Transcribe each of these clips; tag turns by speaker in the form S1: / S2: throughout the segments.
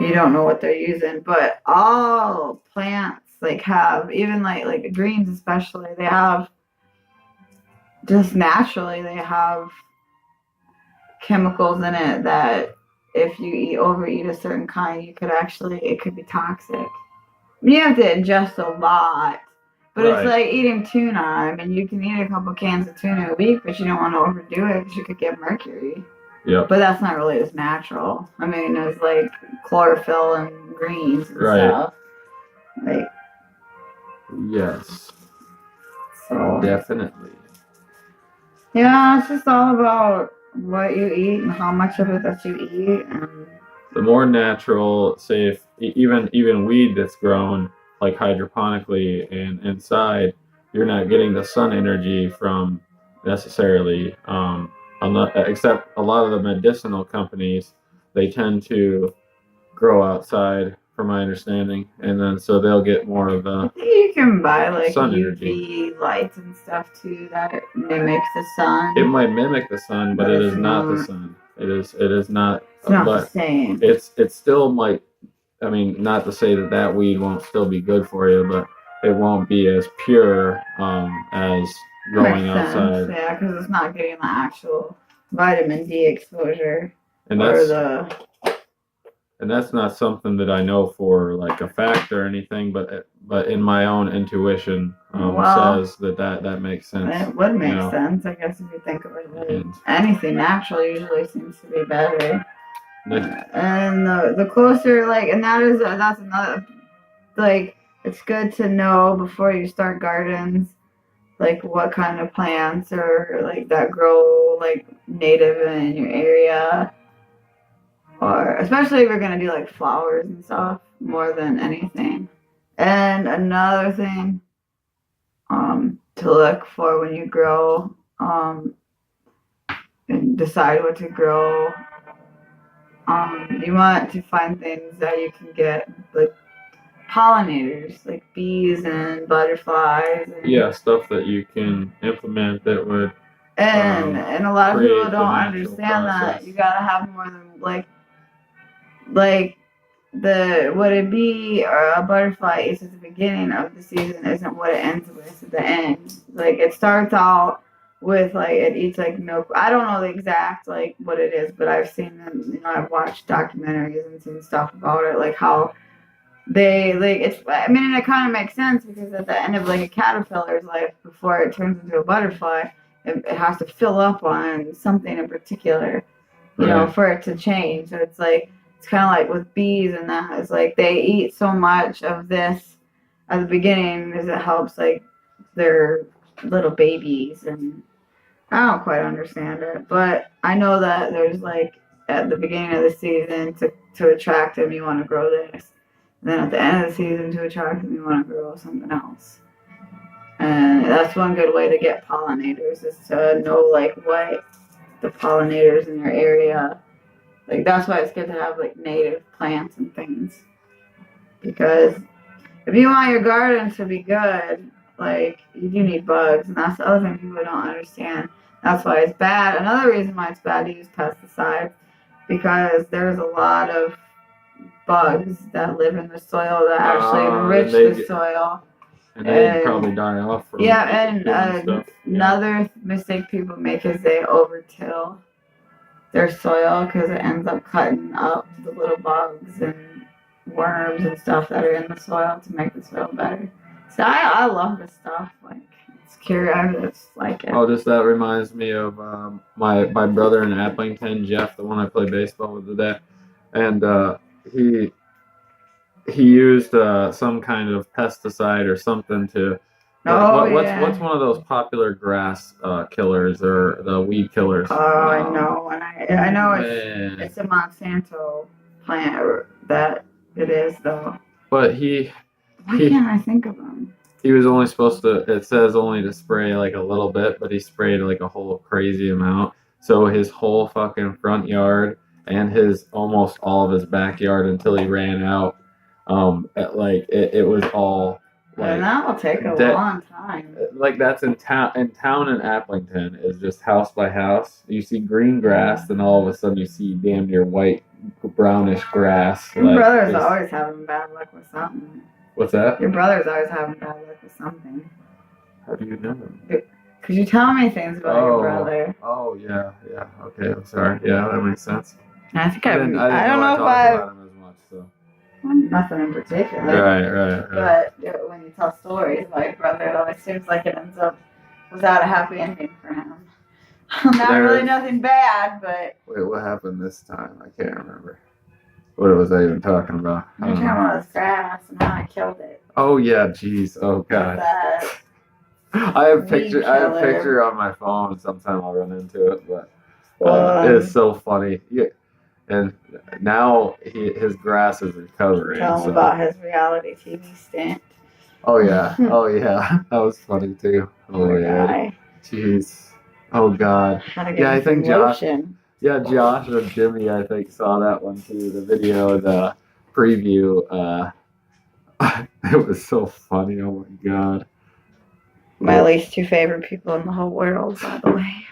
S1: You don't know what they're using, but all plants like have even like greens especially they have just naturally they have chemicals in it that if you overeat a certain kind, you could actually it could be toxic. You have to ingest a lot, but it's
S2: Right.
S1: like eating tuna. I mean, you can eat a couple cans of tuna a week, but you don't want to overdo it because you could get mercury.
S2: Yep.
S1: But that's not really as natural. I mean, it's like chlorophyll and greens and
S2: Right.
S1: stuff. Like
S2: Yes.
S1: so.
S2: Definitely.
S1: Yeah, it's just all about what you eat and how much of it that you eat, and
S2: The more natural, safe, even weed that's grown like hydroponically and inside, you're not getting the sun energy from necessarily. Except a lot of the medicinal companies, they tend to grow outside, from my understanding, and then so they'll get more of
S1: I
S2: the
S1: think you can buy like
S2: sun energy.
S1: UV lights and stuff too that mimics the
S2: It
S1: sun,
S2: might mimic the sun, but
S1: but
S2: it
S1: it's
S2: is not the
S1: not.
S2: sun. It is not.
S1: It's not the
S2: But
S1: same.
S2: it still might. I mean, not to say that that weed won't still be good for you, but it won't be as pure as
S1: That makes
S2: growing
S1: sense,
S2: outside.
S1: yeah, because it's not getting the actual vitamin D exposure
S2: And
S1: or
S2: that's
S1: the.
S2: and that's not something that I know for like a fact or anything, but in my own intuition
S1: Well,
S2: says that makes sense.
S1: it would
S2: You
S1: make
S2: know,
S1: sense, I guess, if you think of it. Like
S2: and
S1: anything natural usually seems to be better.
S2: like,
S1: And the closer, like, and that's another, like, it's good to know before you start gardens, like, what kind of plants or, like, that grow, like, native in your area. Or, especially if you're going to do, like, flowers and stuff more than anything. And another thing to look for when you grow and decide what to grow. You want to find things that you can get like pollinators, like bees and butterflies,
S2: yeah, stuff that you can implement that would
S1: and a lot of people
S2: create the
S1: don't
S2: natural
S1: understand that
S2: process.
S1: you gotta have more than like the what it be or a butterfly is at the beginning of the season isn't what it ends with at the end. Like it starts out with like it eats like milk. I don't know the exact like what it is, but I've seen them. I've watched documentaries and seen stuff about it, like how they like it's. I mean, it kind of makes sense because at the end of like a caterpillar's life, before it turns into a butterfly, it has to fill up on something in particular,
S2: Right.
S1: for it to change. So it's like it's kind of like with bees and that. It's like they eat so much of this at the beginning because it helps like their little babies, and I don't quite understand it, but I know that there's like at the beginning of the season to attract them, you want to grow this. And then at the end of the season, to attract them, you want to grow something else. And that's one good way to get pollinators is to know like what the pollinators in your area. Like that's why it's good to have like native plants and things. Because if you want your garden to be good, like you do need bugs, and that's the other thing people don't understand. That's why it's bad. Another reason why it's bad to use pesticides because there's a lot of bugs that live in the soil that actually
S2: And
S1: enrich the soil.
S2: they'd
S1: And
S2: probably die off from
S1: yeah, and
S2: doing stuff. Yeah.
S1: another mistake people make is they overtill their soil because it ends up cutting up the little bugs and worms and stuff that are in the soil to make the soil better. So I love this stuff. Like it's curious. It's like it.
S2: Oh, just that reminds me of my brother in Applington, Jeff, the one I play baseball with today, and he he used some kind of pesticide or something to
S1: Oh
S2: what's
S1: yeah.
S2: one of those popular grass killers or the weed killers?
S1: Oh, I know, and I know
S2: Man.
S1: it's a Monsanto plant that it is though.
S2: But he
S1: Why
S2: he
S1: can't I think of them?
S2: he was only supposed to. It says only to spray like a little bit, but he sprayed like a whole crazy amount. So his whole fucking front yard and his almost all of his backyard until he ran out. Like it was all
S1: And
S2: like
S1: that will take a
S2: dead.
S1: long time.
S2: Like that's in town. In town in Applington is just house by house. You see green grass, then all of a sudden you see damn near white brownish grass.
S1: Your
S2: like,
S1: brother's
S2: just-
S1: always having bad luck with something.
S2: What's that?
S1: Your brother's always having bad luck with something.
S2: How do you know?
S1: Could you tell me things about your brother?
S2: Oh, yeah. Okay, I'm sorry. Yeah, that makes sense.
S1: I think
S2: I don't know
S1: if
S2: about him as much, so.
S1: Nothing in particular.
S2: Right.
S1: But when you tell stories about your brother, it always seems like it ends up without a happy ending for him. Not really nothing bad, but.
S2: Wait, what happened this time? I can't remember. What was I even talking about?
S1: You're talking about his grass and how I killed it.
S2: Oh yeah, jeez. Oh god.
S1: That
S2: I have
S1: weed
S2: picture on my phone. Sometime I'll run into it, but
S1: killer.
S2: it's so funny. Yeah. And now his grass is recovering.
S1: Tell him about his reality TV stint.
S2: Oh yeah, that was funny too. Oh yeah, jeez. Oh god.
S1: Yeah,
S2: I think Josh.
S1: Lotion.
S2: Yeah, Josh or Jimmy, I think, saw that one too. The video, the preview. It was so funny. Oh my god.
S1: My least two favorite people in the whole world, by the way.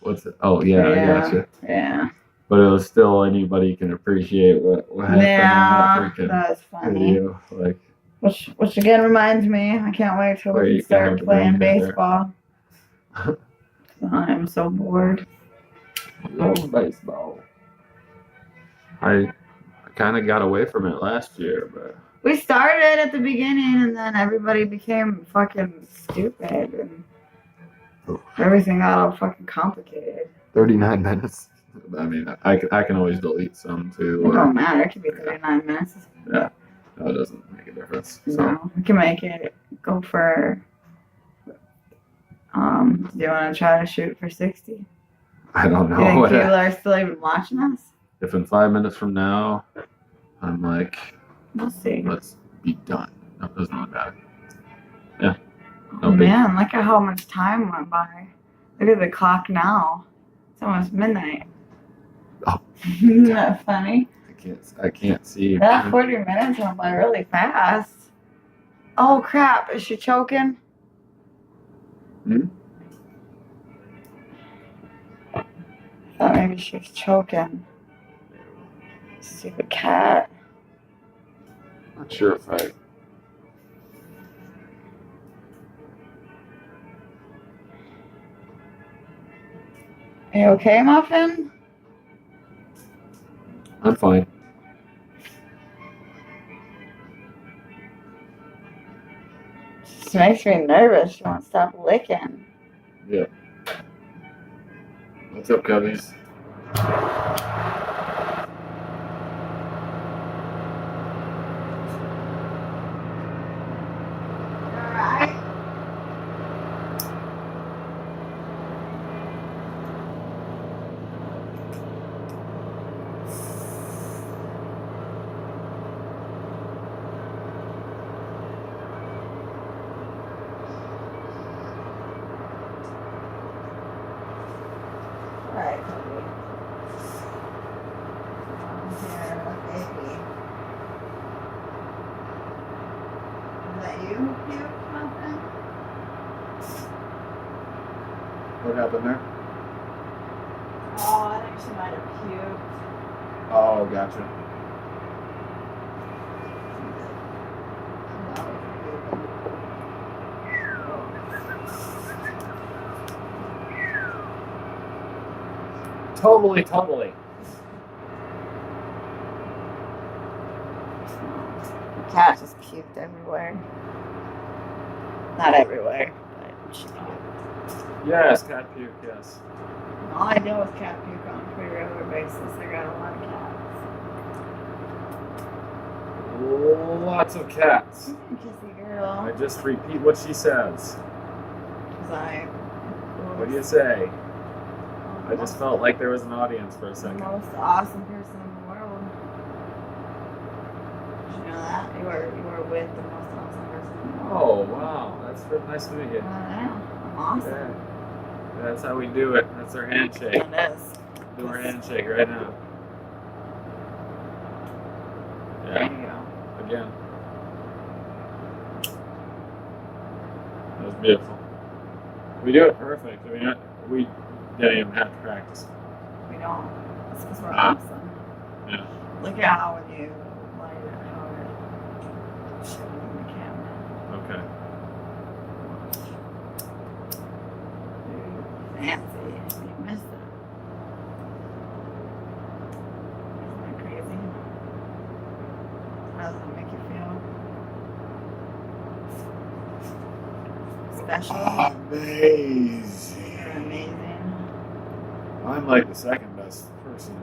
S2: What's it? Oh yeah, I gotcha.
S1: Yeah.
S2: But it was still anybody can appreciate what happened in that freaking
S1: was funny.
S2: video. Like,
S1: which again reminds me, I can't wait till we can start playing baseball. I'm so bored.
S2: Love baseball. I kind of got away from it last year, but
S1: we started at the beginning, and then everybody became fucking stupid, and everything got all fucking complicated.
S2: 39 minutes. I mean, I can always delete some too.
S1: It don't matter. It could be 39 minutes.
S2: Yeah, no, it doesn't make a difference. So.
S1: No, we can make it go for. Do you want to try to shoot for 60?
S2: I don't know.
S1: Do you think people are still even watching us?
S2: If in 5 minutes from now, I'm like,
S1: we'll see.
S2: Let's be done. That doesn't look bad. Yeah.
S1: No man, look at how much time went by. Look at the clock now. It's almost midnight.
S2: Oh.
S1: Isn't that funny?
S2: I can't see.
S1: That 40 minutes went by really fast. Oh crap, is she choking?
S2: Hmm?
S1: I thought maybe she was choking. Stupid cat.
S2: Not sure if I.
S1: Are you okay, Muffin?
S2: I'm fine.
S1: Just makes me nervous. She won't stop licking.
S2: Yeah. What's up, Cubbies?
S1: Alright. Alright, Cubby. Here, baby. Is that you, cute Muffin?
S2: What happened there?
S1: Oh, I think she might have puked.
S2: Oh, gotcha. Totally.
S1: The cat just puked everywhere. Not everywhere, but she puked.
S2: Yes, cat puke, yes.
S1: All I deal with cat puke on a pretty regular basis. I got a lot of cats.
S2: Lots of cats.
S1: Kissy girl.
S2: I just repeat what she says.
S1: Cause
S2: What do you say? I just felt like there was an audience for a
S1: the
S2: second.
S1: most awesome person in the world. Did you know that? You were with the most awesome person in the world.
S2: Oh, wow. That's really nice to meet you.
S1: I'm awesome.
S2: Yeah. That's how we do it. That's our handshake.
S1: It is.
S2: Do our handshake right now.
S1: There
S2: Yeah,
S1: you go.
S2: again. That was beautiful. We do it perfect. I mean, we didn't even have to practice.
S1: We don't. That's because we're awesome.
S2: Yeah.
S1: Look at how when you light it, how it shows in the camera.
S2: Okay.
S1: Dude, fancy. You missed it. Isn't that crazy? How does it make you feel? Special?
S2: Amazing.
S1: You're amazing.
S2: I'm like the second best person.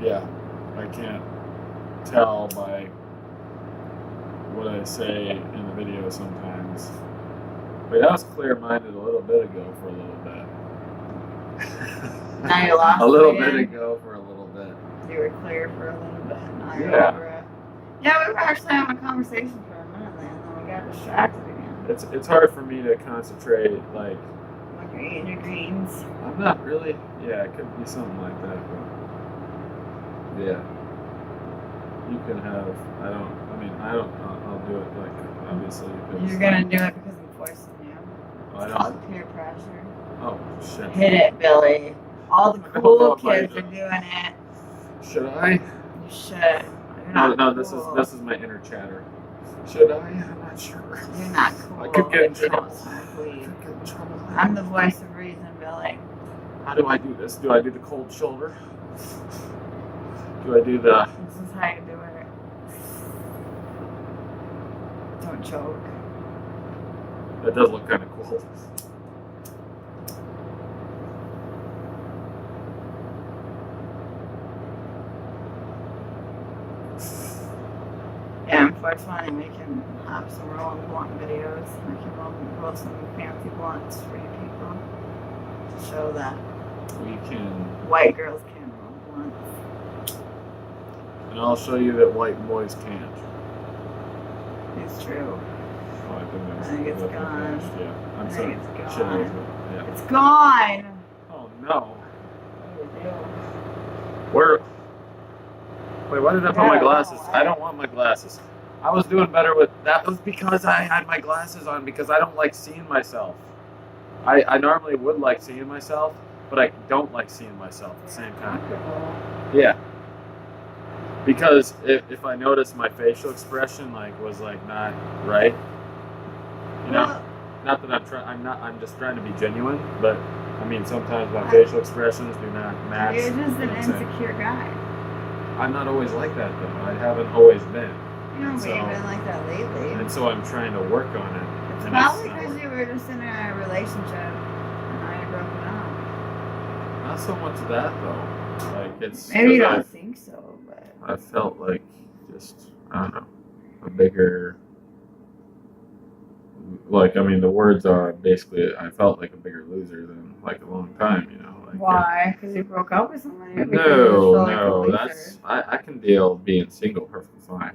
S2: Yeah, I can't tell by what I say in the video sometimes. But I was clear-minded a little bit ago for a little bit.
S1: Now you lost
S2: a little
S1: it
S2: bit
S1: again?
S2: ago for a little bit.
S1: You were clear for a little bit. Now you're
S2: Yeah.
S1: over it. Yeah, we were actually having a conversation for a minute there, and then we got distracted again.
S2: It's hard for me to concentrate. Like
S1: When you're eating your greens.
S2: I'm not really. Yeah, it could be something like that. But yeah, you can have. I don't. I'll do it like obviously.
S1: You're gonna do it because I'm forcing you.
S2: I
S1: It's
S2: don't.
S1: called peer pressure.
S2: Oh shit.
S1: Hit it, Billy. All the
S2: I don't
S1: cool
S2: know if I
S1: kids
S2: do.
S1: are doing it.
S2: Should I?
S1: You should. You're
S2: No,
S1: not
S2: no.
S1: cool.
S2: This is my inner chatter. Should I? I'm not sure.
S1: You're not cool.
S2: I could get in
S1: if you
S2: trouble.
S1: don't smoke
S2: I
S1: weed.
S2: could get in trouble.
S1: I'm the voice of reason, Billy.
S2: How do I do this? Do I do the cold shoulder? Do I do the?
S1: This is how you do it. Don't choke.
S2: That does look kind of cool.
S1: Yeah, unfortunately, we can have some rolling blunt videos. We can roll some fancy blunts for you people to show that
S2: We can,
S1: white girls can roll blunts.
S2: and I'll show you that white boys can't.
S1: It's true.
S2: Oh, I think that's.
S1: I think it's
S2: that's
S1: gone.
S2: finished, yeah. I'm
S1: I
S2: sorry.
S1: think it's
S2: Shit,
S1: gone.
S2: yeah.
S1: It's gone!
S2: Oh no.
S1: What do you do?
S2: Where? Wait, why did I put my
S1: Yeah,
S2: glasses?
S1: no,
S2: I don't want my glasses. I was doing better with that. Was because I had my glasses on because I don't like seeing myself. I normally would like seeing myself, but I don't like seeing myself at the same time. Yeah. Because if I noticed my facial expression was not right, you know,
S1: Well,
S2: not that I'm just trying to be genuine, but I mean sometimes my facial expressions do not match.
S1: you're just
S2: what
S1: an
S2: I'm saying.
S1: insecure guy.
S2: I'm not always like that though. I haven't always been.
S1: You don't
S2: So-
S1: be even like that lately.
S2: And so I'm trying to work on it.
S1: It's
S2: and
S1: probably
S2: not
S1: because
S2: working.
S1: you were just in a relationship and now you're broken up.
S2: Not so much that though. Like it's
S1: Maybe you
S2: 'cause
S1: don't think so, but
S2: I felt like just I don't know a bigger. Like I mean the words are basically I felt like a bigger loser than like a long time. You know. Like,
S1: why? Because you broke up with somebody? Because you just
S2: No,
S1: feel like a
S2: no,
S1: loser?
S2: that's I can deal being single perfectly fine.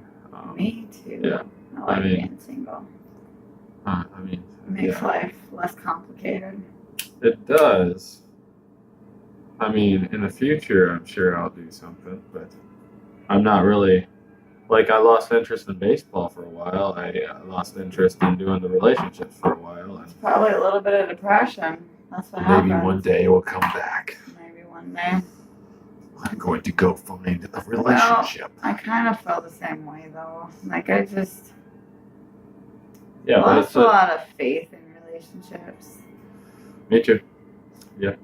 S1: Me too.
S2: Yeah.
S1: I like
S2: I mean-
S1: being single.
S2: I mean,
S1: It makes
S2: yeah,
S1: life less complicated.
S2: it does. I mean, in the future, I'm sure I'll do something, but I'm not really. Like, I lost interest in baseball for a while. I lost interest in doing the relationships for a while, and
S1: Probably a little bit of depression. That's what
S2: maybe
S1: happens.
S2: one day it will come back.
S1: Maybe one day.
S2: I'm going to go find a relationship.
S1: I kind of felt the same way though. Like I just
S2: Yeah, but
S1: lost
S2: it's
S1: a lot of faith in relationships.
S2: me too. Yeah,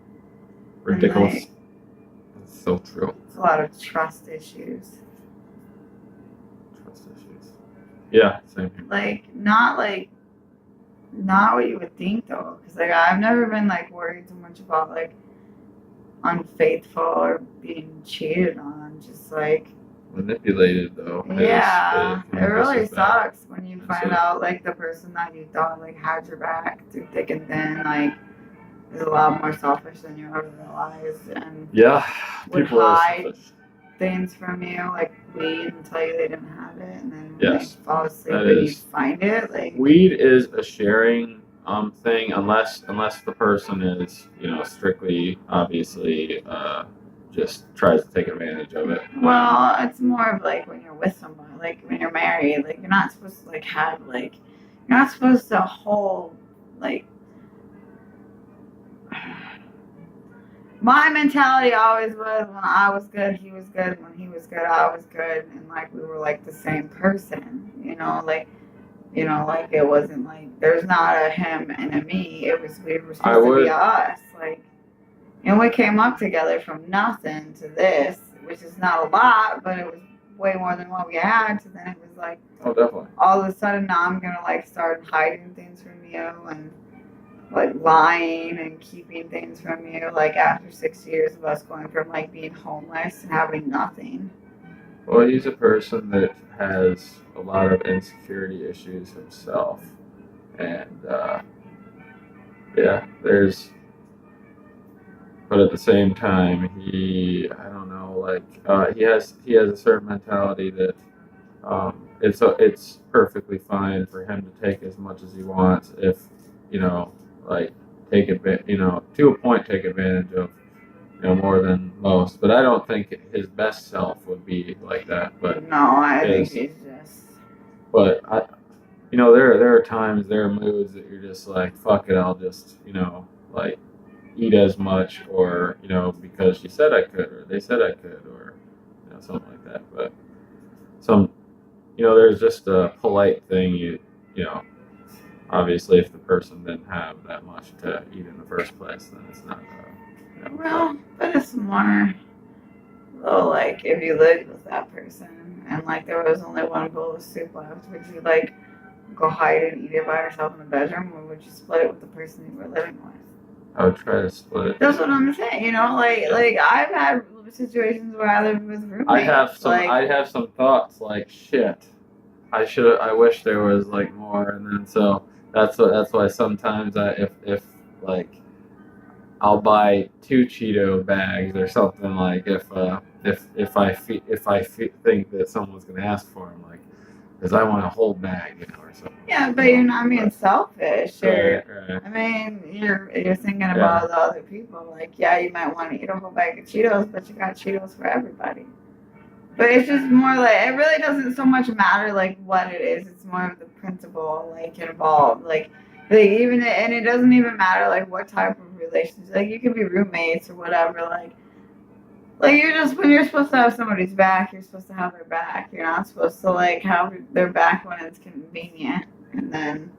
S2: ridiculous.
S1: like-
S2: That's so true.
S1: It's a lot of trust issues.
S2: Trust issues. Yeah, same here.
S1: Not what you would think though, because like I've never been like worried too much about like unfaithful or being cheated on. Just like
S2: Manipulated though.
S1: yeah, it really
S2: just bad.
S1: sucks when you
S2: It's
S1: find
S2: a-
S1: out like the person that you thought like had your back through thick and thin like is a lot more selfish than you ever realized and
S2: Yeah,
S1: would
S2: people are
S1: hide
S2: selfish.
S1: things from you like weed and tell you they didn't have it and then when
S2: Yes,
S1: they fall asleep
S2: that
S1: and you
S2: is-
S1: find it like
S2: Weed is a sharing thing unless the person is strictly obviously just tries to take advantage of it.
S1: well it's more of like when you're with someone like when you're married like you're not supposed to like have like you're not supposed to hold like my mentality always was when I was good, he was good. When he was good, I was good, and like we were like the same person. Like it wasn't like there's not a him and a me. It was we were
S2: I
S1: supposed to be
S2: would.
S1: us. Like, and we came up together from nothing to this, which is not a lot, but it was way more than what we had. So then it was like
S2: Oh, definitely.
S1: all of a sudden now I'm gonna like start hiding things from you and like lying and keeping things from you. Like after 6 years of us going from like being homeless and having nothing.
S2: Well, he's a person that has a lot of insecurity issues himself, and yeah, there's. But at the same time, I don't know, like he has a certain mentality that it's perfectly fine for him to take as much as he wants if like take advantage, to a point, take advantage of more than most. But I don't think his best self would be like that. But
S1: No, I think he's just.
S2: but there are times, there are moods that you're just like, fuck it, I'll just like eat as much, or because she said I could, or they said I could, or something like that. But some there's just a polite thing. Obviously, if the person didn't have that much to eat in the first place, then it's not.
S1: Well, but it's more. Oh, like if you lived with that person and like there was only one bowl of soup left, would you like go hide and eat it by yourself in the bedroom, or would you split it with the person you were living with?
S2: I would try to split it.
S1: That's what I'm saying. Like I've had situations where I lived with roommates.
S2: I have some thoughts like, shit. I wish there was like more, and then so that's why sometimes if like I'll buy 2 Cheeto bags or something, like if I think that someone's gonna ask for them, like because I want a whole bag, or something.
S1: Yeah, but you're not being selfish.
S2: Right.
S1: I mean, you're thinking about the other people. Like, yeah, you might want to eat a whole bag of Cheetos, but you got Cheetos for everybody. But it's just more like it really doesn't so much matter like what it is. It's more of the principle like involved. Like even and it doesn't even matter like what type of relationship. Like you can be roommates or whatever. Like you're just when you're supposed to have somebody's back, you're supposed to have their back. You're not supposed to like have their back when it's convenient and then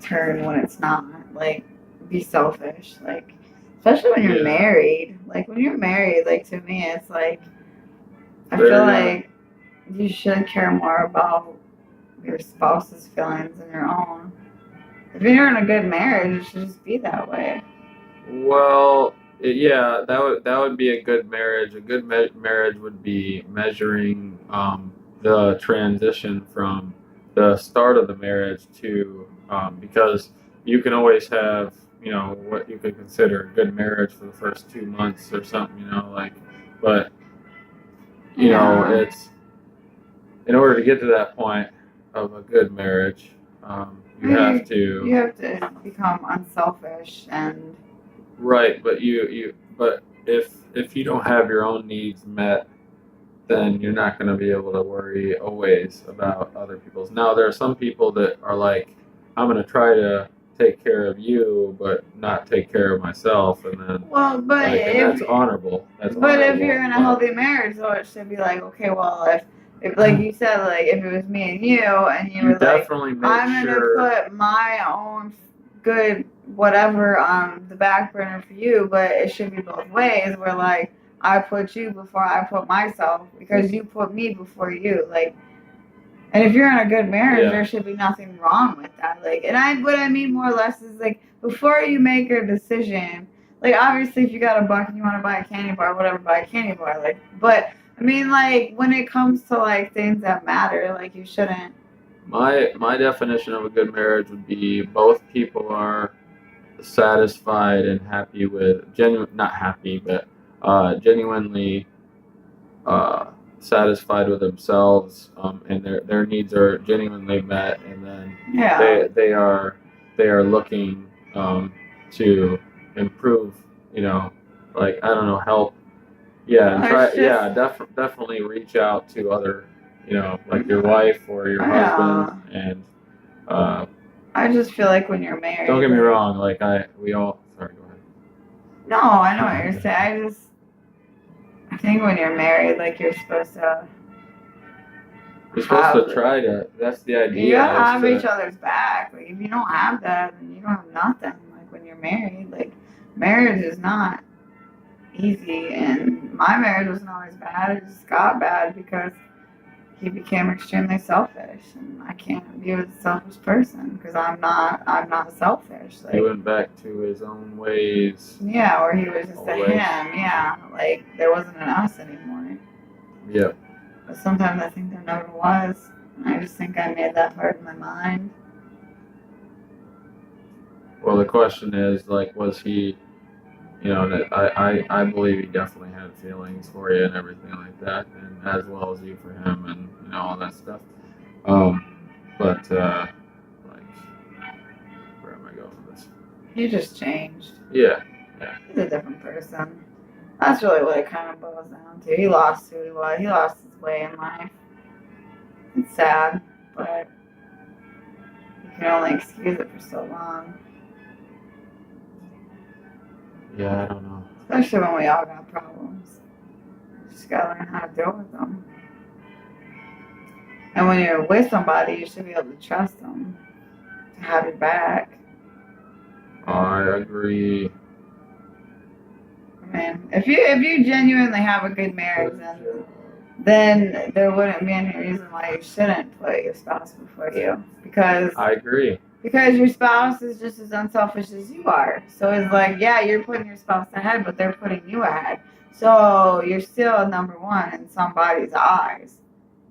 S1: turn when it's not. Like be selfish. Like especially when you're married. Like when you're married, like to me it's like I feel like you should care more about your spouse's feelings than your own. If you're in a good marriage, it should just be that way.
S2: Well, yeah, that would be a good marriage. A good marriage would be measuring the transition from the start of the marriage to because you can always have what you could consider a good marriage for the first 2 months or something, but it's in order to get to that point of a good marriage, you have to
S1: become unselfish and
S2: right. But but if you don't have your own needs met, then you're not going to be able to worry always about other people's. Now there are some people that are like, I'm going to try to take care of you, but not take care of myself, and then
S1: and
S2: that's honorable.
S1: If you're in a healthy marriage, though, it should be like, okay, well, if like you said, like if it was me and you were like, I'm gonna put my own good whatever on the back burner for you, but it should be both ways. Where like I put you before I put myself because you put me before you, like. And if you're in a good marriage, there should be nothing wrong with that. Like, and what I mean more or less is like before you make a decision, like obviously if you got a buck and you want to buy a candy bar, whatever, buy a candy bar. Like, but I mean, like when it comes to like things that matter, like you shouldn't.
S2: My definition of a good marriage would be both people are satisfied and happy with not happy, but genuinely satisfied with themselves, and their needs are genuinely met, and then they are looking to improve, like I don't know, help, and definitely reach out to other, like your wife or your husband, and
S1: I just feel like when you're married.
S2: Don't get me wrong, like we all. Sorry, go ahead.
S1: No, I know what you're saying. I think when you're married, like you're supposed to
S2: You're supposed
S1: have,
S2: to try to. That's the
S1: you
S2: idea.
S1: gotta
S2: Is
S1: have each
S2: to.
S1: other's back. Like if you don't have that, then you don't have nothing. Like when you're married, like marriage is not easy, and my marriage wasn't always bad. It just got bad because he became extremely selfish, and I can't be with a selfish person because I'm not selfish.
S2: He
S1: Like
S2: went back to his own ways.
S1: yeah, or he was just a
S2: Always.
S1: him. Yeah, like there wasn't an us anymore.
S2: Yeah.
S1: But sometimes I think there never was. I just think I made that part in my mind.
S2: Well, the question is, like, was he? That I believe he definitely had feelings for you and everything like that, and as well as you for him, and all that stuff. But like, where am I going with this?
S1: He just changed.
S2: Yeah.
S1: He's a different person. That's really what it kind of boils down to. He lost who he was. He lost his way in life. It's sad, but you can only excuse it for so long.
S2: Yeah, I don't know.
S1: Especially when we all got problems. You just gotta learn how to deal with them. And when you're with somebody, you should be able to trust them to have your back.
S2: I agree.
S1: I mean, if you genuinely have a good marriage, then there wouldn't be any reason why you shouldn't put your spouse before you.
S2: I agree.
S1: Because your spouse is just as unselfish as you are. So it's like, yeah, you're putting your spouse ahead, but they're putting you ahead. So you're still number one in somebody's eyes.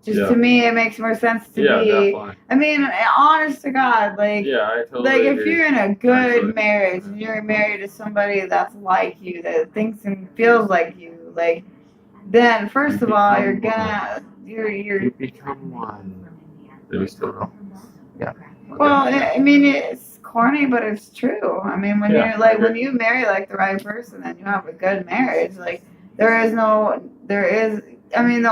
S1: To me, it makes more sense to be.
S2: Definitely.
S1: I mean, honest to God, like,
S2: Yeah, I totally
S1: like if
S2: agree.
S1: you're in a good marriage and you're married to somebody that's like you, that thinks and feels like you, like, then first of all, you're
S2: You become one. Do we still go? Yeah.
S1: Well, I mean, it's corny, but it's true. I mean, when
S2: Yeah,
S1: you're like,
S2: I agree.
S1: when you marry like the right person and you have a good marriage, like I mean,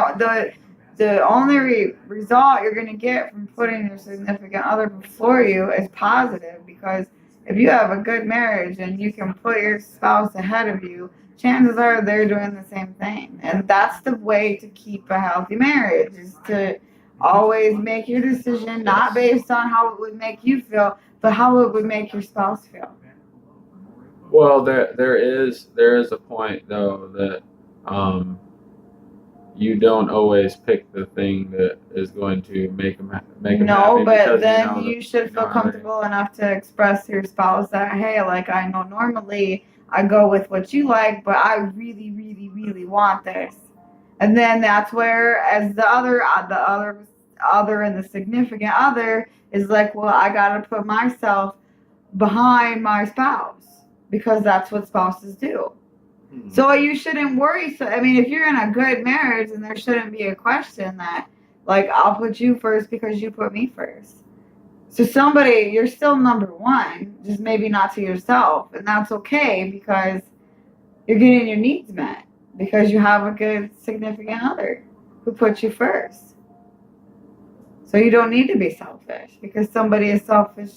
S1: the only result you're gonna get from putting your significant other before you is positive, because if you have a good marriage and you can put your spouse ahead of you, chances are they're doing the same thing, and that's the way to keep a healthy marriage, is to always make your decision not based on how it would make you feel, but how it would make your spouse feel.
S2: Well, there is a point though that you don't always pick the thing that is going to make them happy.
S1: No, but
S2: because,
S1: then you should
S2: you know
S1: feel
S2: how they-
S1: comfortable enough to express to your spouse that, hey, like I know normally I go with what you like, but I really, really, really want this. And then that's where, as the other and the significant other is like, well, I gotta put myself behind my spouse because that's what spouses do. So you shouldn't worry. So I mean, if you're in a good marriage, then there shouldn't be a question that, like, I'll put you first because you put me first. So you're still number one, just maybe not to yourself, and that's okay because you're getting your needs met because you have a good significant other who puts you first. So you don't need to be selfish because somebody is selfish,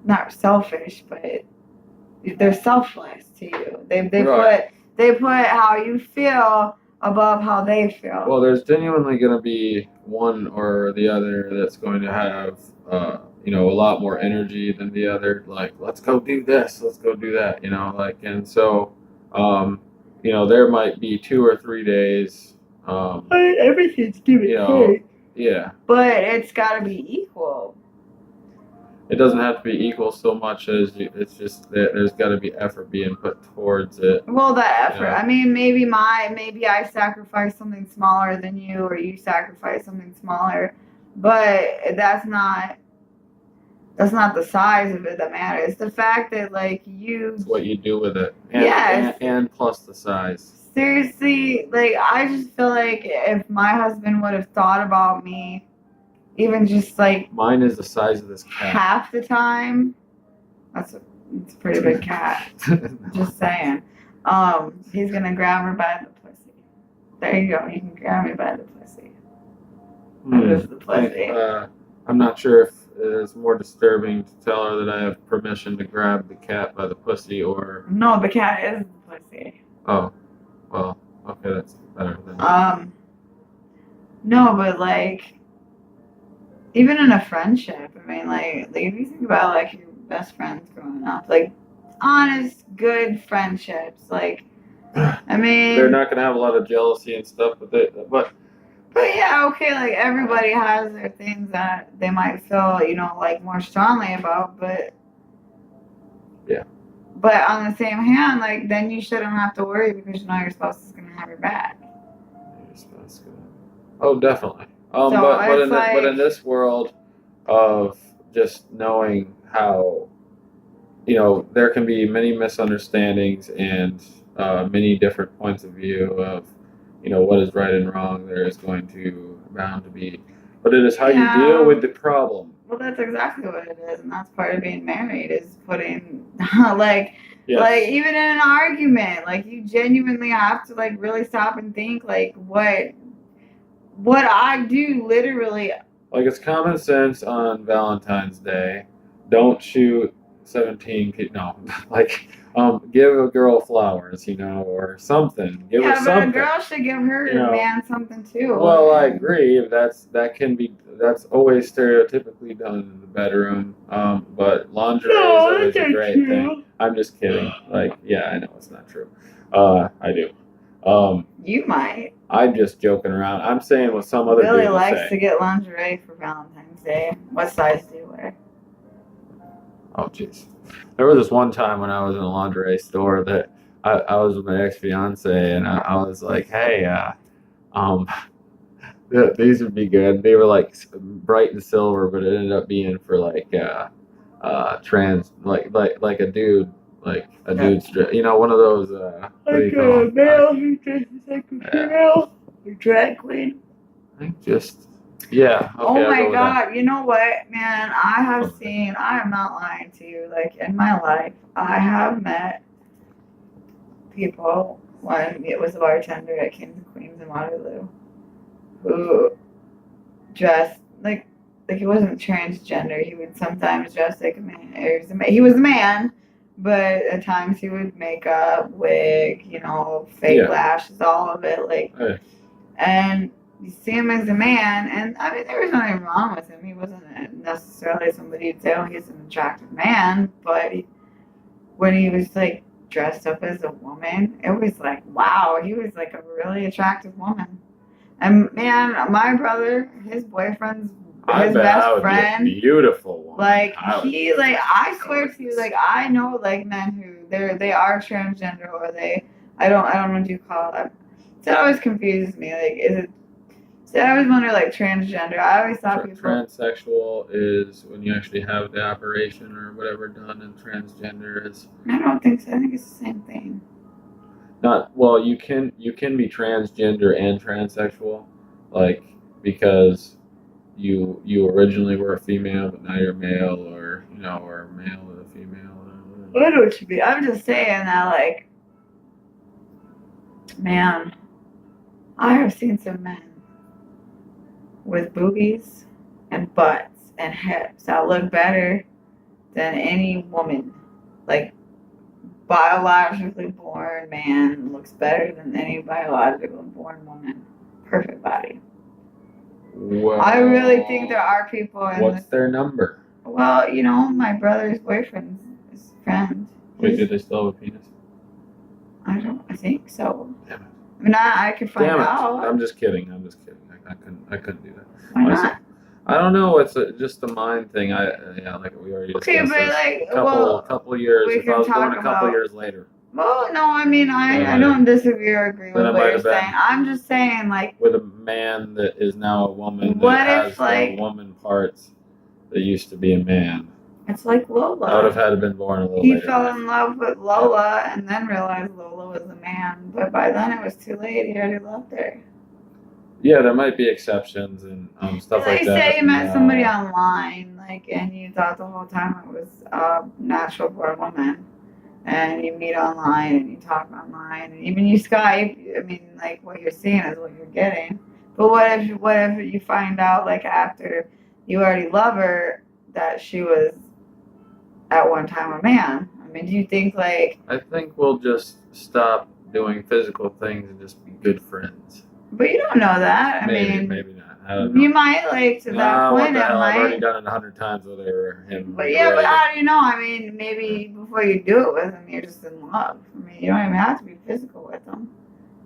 S1: not selfish, but they're selfless to you. They put how you feel above how they feel.
S2: Well, there's genuinely going to be one or the other that's going to have a lot more energy than the other. Like, let's go do this, let's go do that. And so there might be 2 or 3 days.
S1: Everything's give and take.
S2: Yeah.
S1: But it's got to be equal.
S2: It doesn't have to be equal so much as it's just that there's got to be effort being put towards it.
S1: Well, that effort. I mean, maybe I sacrifice something smaller than you, or you sacrifice something smaller, but that's not the size of it that matters. It's the fact that, like,
S2: It's what you do with it. And plus the size.
S1: Seriously, like, I just feel like if my husband would have thought about me, even just like
S2: mine is the size of this cat.
S1: Half the time, it's a pretty big cat. Just saying. He's gonna grab her by the pussy. There you go. You can grab me by the pussy. That is the pussy.
S2: I'm not sure it's more disturbing to tell her that I have permission to grab the cat by the pussy, or
S1: No, the cat is the pussy.
S2: oh, well, okay, that's better than
S1: No, but like, even in a friendship, I mean, like if you think about like your best friends growing up, like honest, good friendships, like, I mean,
S2: they're not gonna have a lot of jealousy and stuff, but
S1: yeah, okay, like everybody has their things that they might feel, like more strongly about, but
S2: yeah.
S1: But on the same hand, like then you shouldn't have to worry because you know your spouse is gonna have your back.
S2: Oh, definitely.
S1: So
S2: But in this world of just knowing how, there can be many misunderstandings and many different points of view of, what is right and wrong. There is going to bound to be, but it is how you deal with the problem.
S1: Well, that's exactly what it is, and that's part of being married is putting
S2: Yes.
S1: like even in an argument, like you genuinely have to like really stop and think like what I do literally.
S2: Like it's common sense on Valentine's Day. Don't shoot 17 kids. No, like give a girl flowers, or something. Give her something.
S1: But a girl should give her man something too.
S2: Well, I agree. That's always stereotypically done in the bedroom. But lingerie is always a great thing. I'm just kidding. Like, yeah, I know it's not true. I do.
S1: You might.
S2: I'm just joking around. I'm saying what some other
S1: Billy
S2: dude
S1: likes
S2: say.
S1: to get lingerie for Valentine's Day. What size do you wear?
S2: Oh, jeez. There was this one time when I was in a lingerie store that I was with my ex-fiance, and I was like, hey, these would be good. They were like bright and silver, but it ended up being for like trans, like a dude, like a dude's, one of those. What do you call it?
S1: Male who dresses like a female, a drag queen.
S2: I think just. Yeah. Okay,
S1: oh my God! You know what, man? I am not lying to you. Like in my life, I have met people. One, it was a bartender at Kings and Queens in Waterloo, who dressed like he wasn't transgender. He would sometimes dress like a man. He was a man, but at times he would make up, wig, fake lashes, all of it, like, and. You see him as a man, and I mean, there was nothing wrong with him. He wasn't necessarily somebody you'd say, oh, he's an attractive man, but when he was like dressed up as a woman, it was like, wow, he was like a really attractive woman. And man, my brother, his boyfriend's his best friend,
S2: be a beautiful woman.
S1: Like I swear to you, like I know like men who they are transgender or I don't know what you call it. It always confuses me. Like, is it? See, I always wonder, like, transgender. I always thought people...
S2: Transsexual is when you actually have the operation or whatever done, and transgender is...
S1: I don't think so. I think it's the same thing.
S2: Well, you can be transgender and transsexual, like, because you originally were a female, but now you're male, or, or male with a female.
S1: I know what you mean. I'm just saying that, like, man, I have seen some men with boobies and butts and hips that look better than any woman. Like, biologically born man looks better than any biologically born woman. Perfect body.
S2: Well,
S1: I really think there are people in
S2: what's their number?
S1: Well, my brother's boyfriend's his friend.
S2: Wait, did they still have a penis?
S1: I think so.
S2: Damn it.
S1: I mean, I could find out.
S2: I'm just kidding. I couldn't do that.
S1: Why not?
S2: I don't know. It's just a mind thing. Like we already discussed.
S1: Okay, but like,
S2: couple years.
S1: We
S2: If I was born a couple
S1: about,
S2: years later.
S1: Well, no, I mean, I don't disagree or agree with what you're saying. I'm just saying, like,
S2: with a man that is now a woman
S1: that
S2: has the woman parts that used to be a man.
S1: It's like Lola.
S2: I would have had to been born a little
S1: later.
S2: He
S1: fell in love with Lola and then realized Lola was a man, but by then it was too late. He already loved her.
S2: Yeah, there might be exceptions and stuff like that.
S1: Say you met somebody online, like, and you thought the whole time it was a natural born woman, and you meet online and you talk online, and even you Skype. I mean, like, what you're seeing is what you're getting. But what if you find out, like, after you already love her, that she was at one time a man? I mean, do you think like?
S2: I think we'll just stop doing physical things and just be good friends.
S1: But you don't know that. I mean,
S2: Maybe not. I don't
S1: you
S2: know.
S1: might like to that
S2: What
S1: point.
S2: the
S1: It
S2: hell? I've already
S1: might.
S2: done it 100 times with him.
S1: But yeah, but how do you know? I mean, maybe before you do it with him, you're just in love. I mean, you don't even have to be physical with them.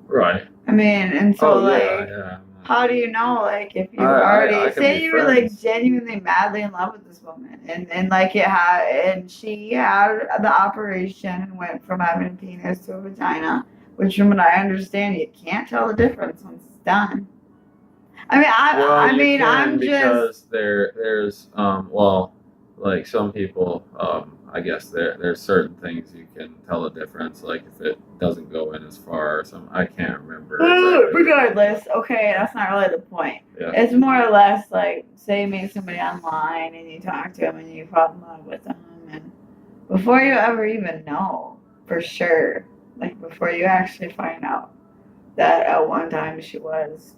S2: Right.
S1: I mean, and so like,
S2: yeah.
S1: how do you know? Like, if you
S2: I
S1: already
S2: can
S1: say
S2: be
S1: you were like
S2: friends.
S1: genuinely madly in love with this woman, and like it had, and she had the operation and went from having a penis to a vagina, which from what I understand, you can't tell the difference once it's done. I mean, I mean, I'm just.
S2: Because there's like some people, I guess there's certain things you can tell the difference, like if it doesn't go in as far or some, I can't remember exactly.
S1: Regardless, okay, that's not really the point.
S2: Yeah.
S1: It's more or less like, say you meet somebody online and you talk to them and you fall in love with them, and before you ever even know for sure, like before you actually find out that at one time she was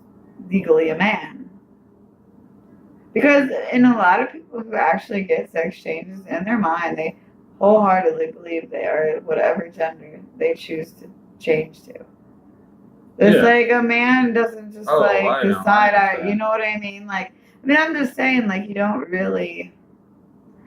S1: legally a man. Because in a lot of people who actually get sex changes in their mind, they wholeheartedly believe they are whatever gender they choose to change to. It's like a man doesn't just decide, you know what I mean? Like, I mean, I'm just saying, like, you don't really.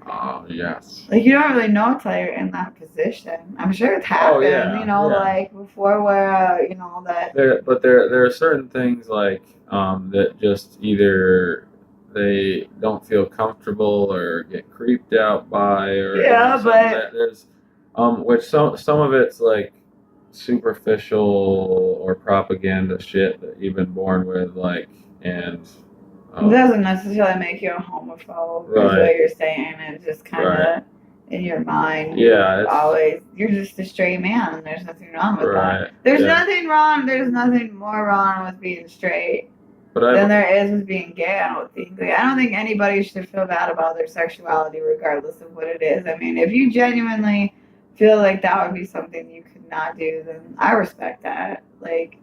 S2: Oh, yes.
S1: Like, you don't really know until you're in that position. I'm sure it's happened, like before where, that.
S2: But there are certain things like that just either they don't feel comfortable or get creeped out by, or but there's which some of it's like superficial or propaganda shit that you've been born with, like, and
S1: it doesn't necessarily make you a homophobe, is what you're saying. It's just kind of in your mind. Yeah, you're just a straight man, and there's nothing wrong with that. There's nothing wrong. There's nothing more wrong with being straight than there is with being gay. I don't think. Like, I don't think anybody should feel bad about their sexuality, regardless of what it is. I mean, if you genuinely feel like that would be something you could not do, then I respect that. Like,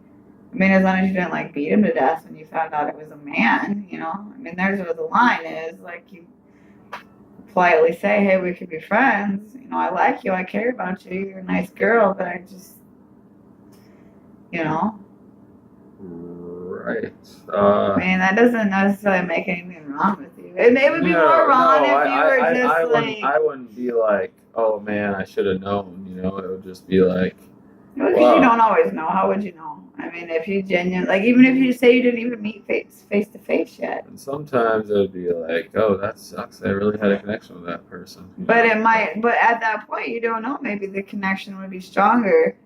S1: I mean, as long as you didn't like beat him to death when you found out it was a man, I mean, there's where the line is. Like, you politely say, hey, we could be friends. I like you. I care about you. You're a nice girl, but I just,
S2: Right.
S1: I mean, that doesn't necessarily make anything wrong with you. It would be more wrong if you were just
S2: I wouldn't be like, oh man, I should have known. It would just be like.
S1: Well, because you don't always know. How would you know? I mean, if you genuinely, like, even if you say you didn't even meet face to face yet.
S2: And sometimes it would be like, oh, that sucks. I really had a connection with that person.
S1: But it might. But at that point, you don't know. Maybe the connection would be stronger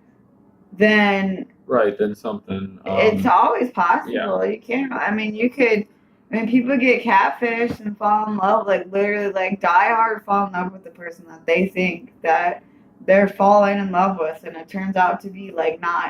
S1: than.
S2: Right. Than something.
S1: It's always possible.
S2: Yeah.
S1: You can't. I mean, you could. I mean, people get catfished and fall in love, like literally, like die hard, fall in love with the person that they think that they're falling in love with, and it turns out to be like not